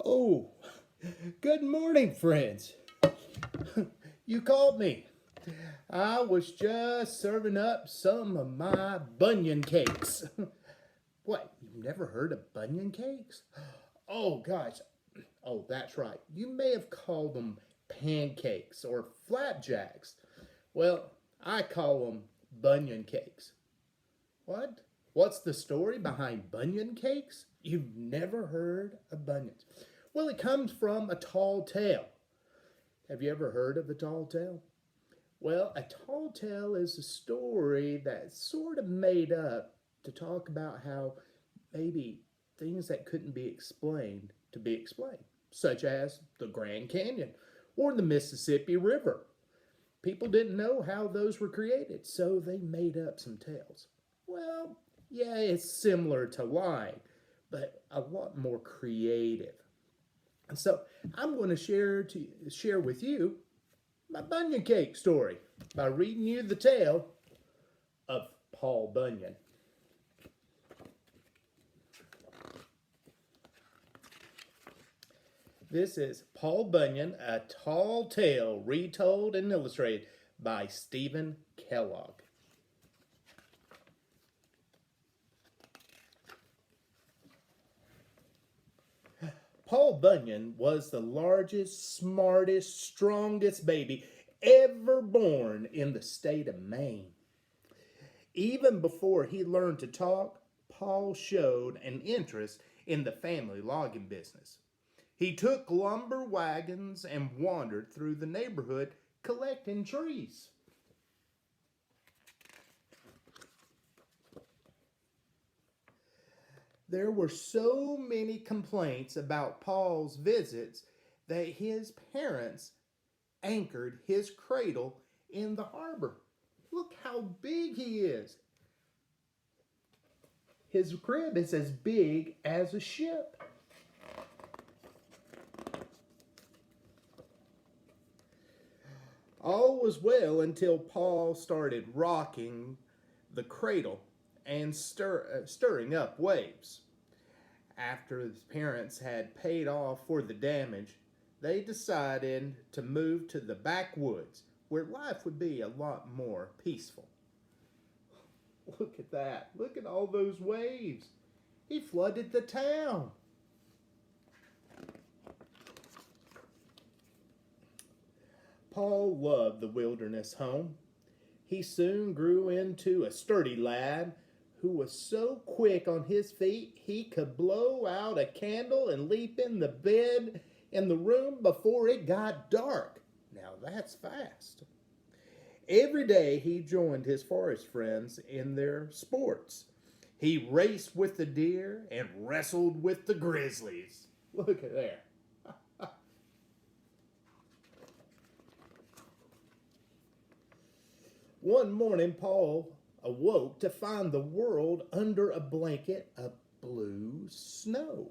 Oh, good morning, friends. You called me. I was just serving up some of my Bunyan cakes. What, you've never heard of Bunyan cakes? Oh, gosh. Oh, that's right. You may have called them pancakes or flapjacks. Well, I call them Bunyan cakes. What? What's the story behind Bunyan cakes? You've never heard of Bunions. Well, it comes from a tall tale. Have you ever heard of a tall tale? Well, a tall tale is a story that's sort of made up to talk about how maybe things that couldn't be explained to be explained, such as the Grand Canyon or the Mississippi River. People didn't know how those were created, so they made up some tales. Well, yeah, it's similar to lying, but a lot more creative. And so I'm going to share with you my Bunyan cake story by reading you the tale of Paul Bunyan. This is Paul Bunyan, A Tall Tale, retold and illustrated by Stephen Kellogg. Paul Bunyan was the largest, smartest, strongest baby ever born in the state of Maine. Even before he learned to talk, Paul showed an interest in the family logging business. He took lumber wagons and wandered through the neighborhood collecting trees. There were so many complaints about Paul's visits that his parents anchored his cradle in the harbor. Look how big he is. His crib is as big as a ship. All was well until Paul started rocking the cradle and stirring up waves. After his parents had paid off for the damage, they decided to move to the backwoods where life would be a lot more peaceful. Look at that. Look at all those waves. He flooded the town. Paul loved the wilderness home. He soon grew into a sturdy lad who was so quick on his feet he could blow out a candle and leap in the bed in the room before it got dark. Now that's fast. Every day he joined his forest friends in their sports. He raced with the deer and wrestled with the grizzlies. Look at there. One morning, Paul awoke to find the world under a blanket of blue snow.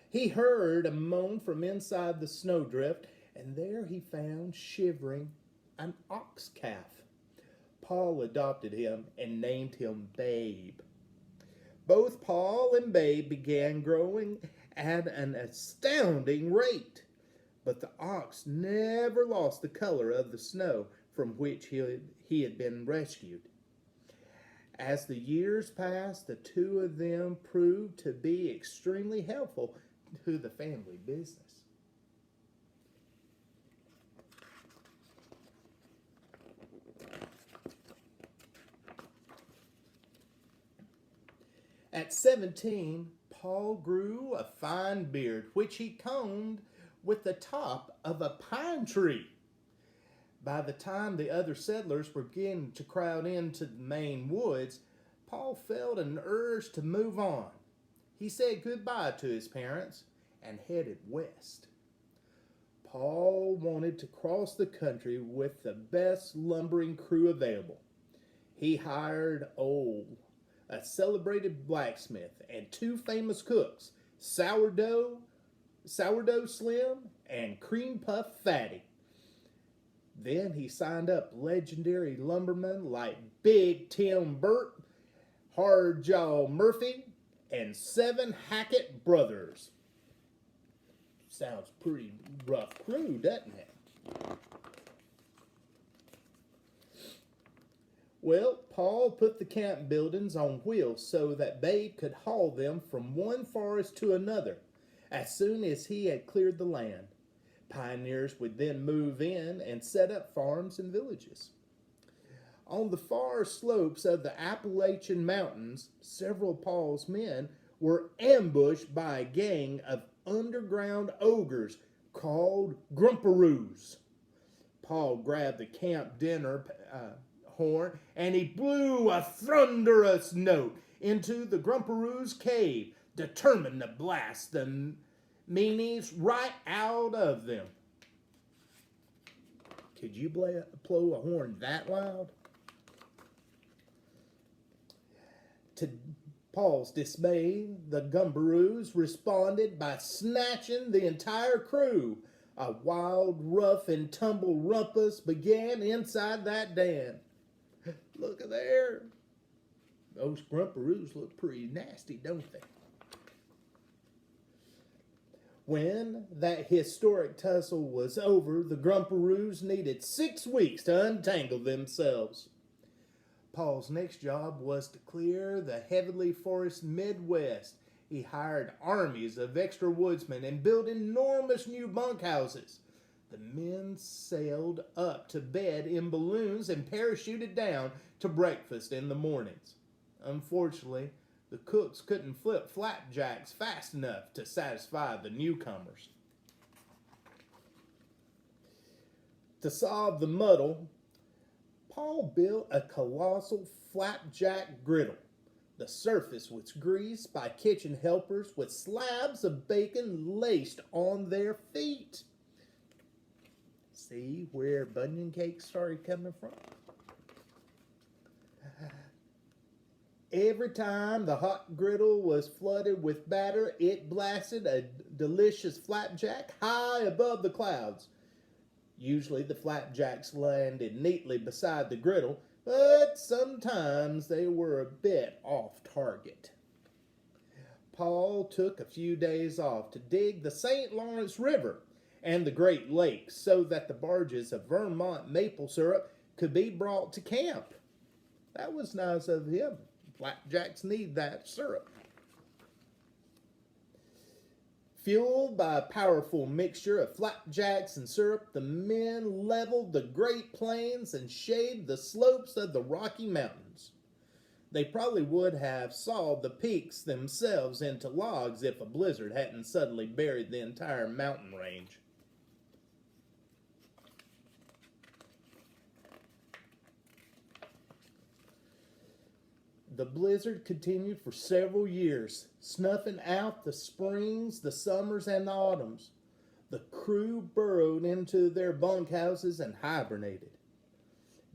He heard a moan from inside the snowdrift, and there he found shivering an ox calf. Paul adopted him and named him Babe. Both Paul and Babe began growing at an astounding rate, but the ox never lost the color of the snow from which he had been rescued. As the years passed, the two of them proved to be extremely helpful to the family business. At 17, Paul grew a fine beard, which he combed with the top of a pine tree. By the time the other settlers were beginning to crowd into the Maine woods, Paul felt an urge to move on. He said goodbye to his parents and headed west. Paul wanted to cross the country with the best lumbering crew available. He hired a celebrated blacksmith, and two famous cooks, Sourdough Slim and Cream Puff Fatty. Then he signed up legendary lumbermen like Big Tim Burt, Hard Jaw Murphy, and 7 Hackett brothers. Sounds pretty rough crew, doesn't it? Well, Paul put the camp buildings on wheels so that Babe could haul them from one forest to another as soon as he had cleared the land. Pioneers would then move in and set up farms and villages. On the far slopes of the Appalachian Mountains, several of Paul's men were ambushed by a gang of underground ogres called Grumperoos. Paul grabbed the camp dinner horn and he blew a thunderous note into the Grumperoos' cave, determined to blast the meanies right out of them. Could you blow a horn that loud? To Paul's dismay, the Grumperoos responded by snatching the entire crew. A wild, rough, and tumble rumpus began inside that den. Look at there. Those Grumperoos look pretty nasty, don't they? When that historic tussle was over, the Grumperoos needed 6 weeks to untangle themselves. Paul's next job was to clear the heavily forested Midwest. He hired armies of extra woodsmen and built enormous new bunkhouses. The men sailed up to bed in balloons and parachuted down to breakfast in the mornings. Unfortunately, the cooks couldn't flip flapjacks fast enough to satisfy the newcomers. To solve the muddle, Paul built a colossal flapjack griddle. The surface was greased by kitchen helpers with slabs of bacon laced on their feet. See where Bunyan cakes started coming from? Every time the hot griddle was flooded with batter, it blasted a delicious flapjack high above the clouds. Usually the flapjacks landed neatly beside the griddle, but sometimes they were a bit off target. Paul took a few days off to dig the St. Lawrence River and the Great Lakes so that the barges of Vermont maple syrup could be brought to camp. That was nice of him. Flapjacks need that syrup. Fueled by a powerful mixture of flapjacks and syrup, the men leveled the Great Plains and shaved the slopes of the Rocky Mountains. They probably would have sawed the peaks themselves into logs if a blizzard hadn't suddenly buried the entire mountain range. The blizzard continued for several years, snuffing out the springs, the summers, and the autumns. The crew burrowed into their bunkhouses and hibernated.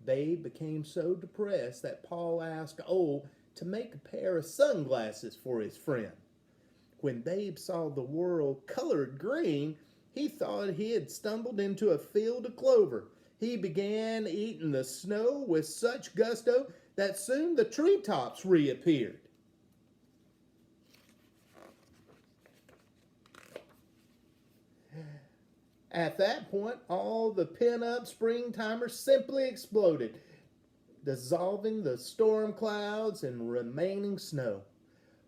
Babe became so depressed that Paul asked Ole to make a pair of sunglasses for his friend. When Babe saw the world colored green, he thought he had stumbled into a field of clover. He began eating the snow with such gusto that soon the treetops reappeared. At that point, all the pent-up springtimers simply exploded, dissolving the storm clouds and remaining snow.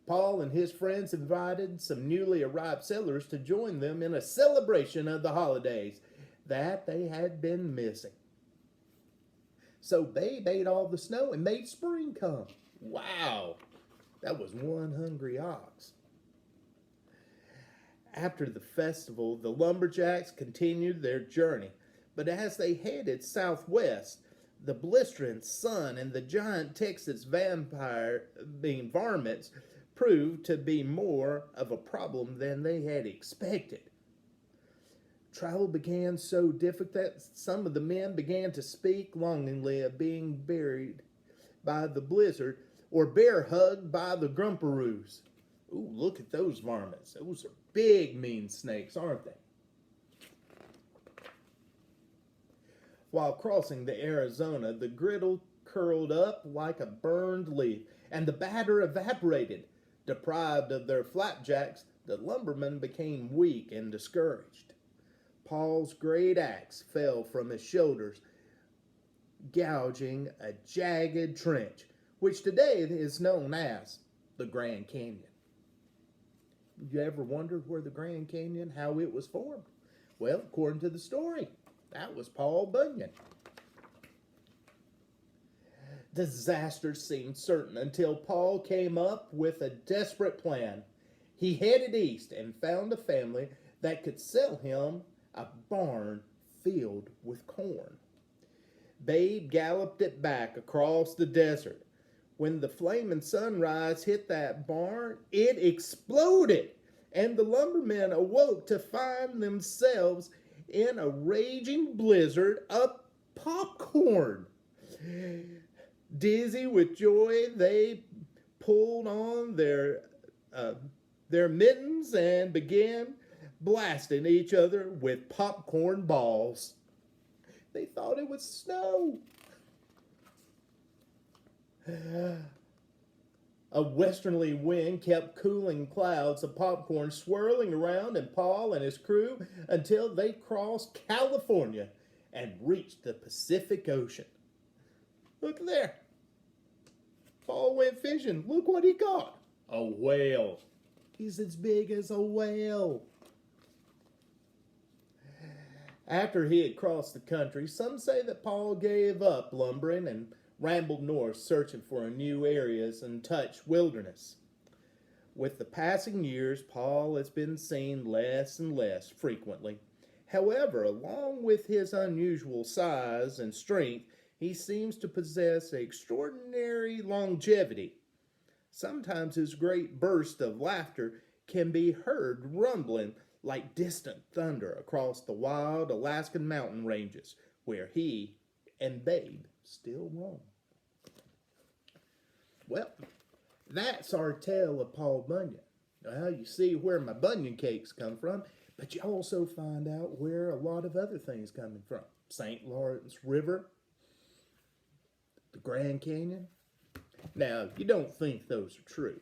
Paul and his friends invited some newly arrived settlers to join them in a celebration of the holidays that they had been missing. So Babe ate all the snow and made spring come. Wow, that was one hungry ox. After the festival, the lumberjacks continued their journey, but as they headed southwest, the blistering sun and the giant Texas varmints proved to be more of a problem than they had expected. Travel began so difficult that some of the men began to speak longingly of being buried by the blizzard or bear hugged by the Grumperoos. Ooh, look at those varmints. Those are big, mean snakes, aren't they? While crossing the Arizona, the griddle curled up like a burned leaf, and the batter evaporated. Deprived of their flapjacks, The lumberman became weak and discouraged. Paul's great axe fell from his shoulders, gouging a jagged trench, which today is known as the Grand Canyon. You ever wondered where the Grand Canyon, how it was formed? Well, according to the story, that was Paul Bunyan. Disaster seemed certain until Paul came up with a desperate plan. He headed east and found a family that could sell him a barn filled with corn. Babe galloped it back across the desert. When the flaming sunrise hit that barn, it exploded, and the lumbermen awoke to find themselves in a raging blizzard of popcorn. Dizzy with joy, they pulled on their mittens and began blasting each other with popcorn balls. They thought it was snow. A westerly wind kept cooling clouds of popcorn swirling around in Paul and his crew until they crossed California and reached the Pacific Ocean. Look there. Paul went fishing. Look what he caught. A whale. He's as big as a whale. After he had crossed the country, some say that Paul gave up lumbering and rambled north searching for new areas and untouched wilderness. With the passing years, Paul has been seen less and less frequently. However, along with his unusual size and strength, he seems to possess extraordinary longevity. Sometimes his great burst of laughter can be heard rumbling like distant thunder across the wild Alaskan mountain ranges, where he and Babe still roam. Well, that's our tale of Paul Bunyan. Well, you see where my Bunyan cakes come from, but you also find out where a lot of other things coming from. St. Lawrence River, the Grand Canyon. Now, you don't think those are true.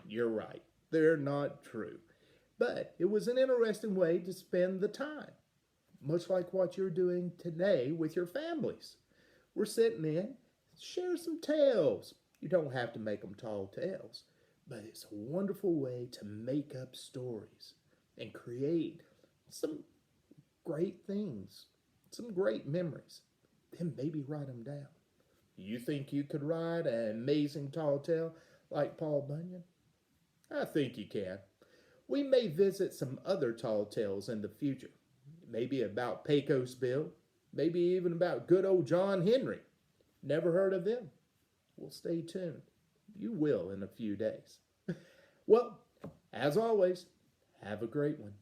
You're right. They're not true. But it was an interesting way to spend the time, much like what you're doing today with your families. We're sitting in, share some tales. You don't have to make them tall tales, but it's a wonderful way to make up stories and create some great things, some great memories. Then maybe write them down. You think you could write an amazing tall tale like Paul Bunyan? I think you can. We may visit some other tall tales in the future. Maybe about Pecos Bill. Maybe even about good old John Henry. Never heard of them? Well, stay tuned. You will in a few days. Well, as always, have a great one.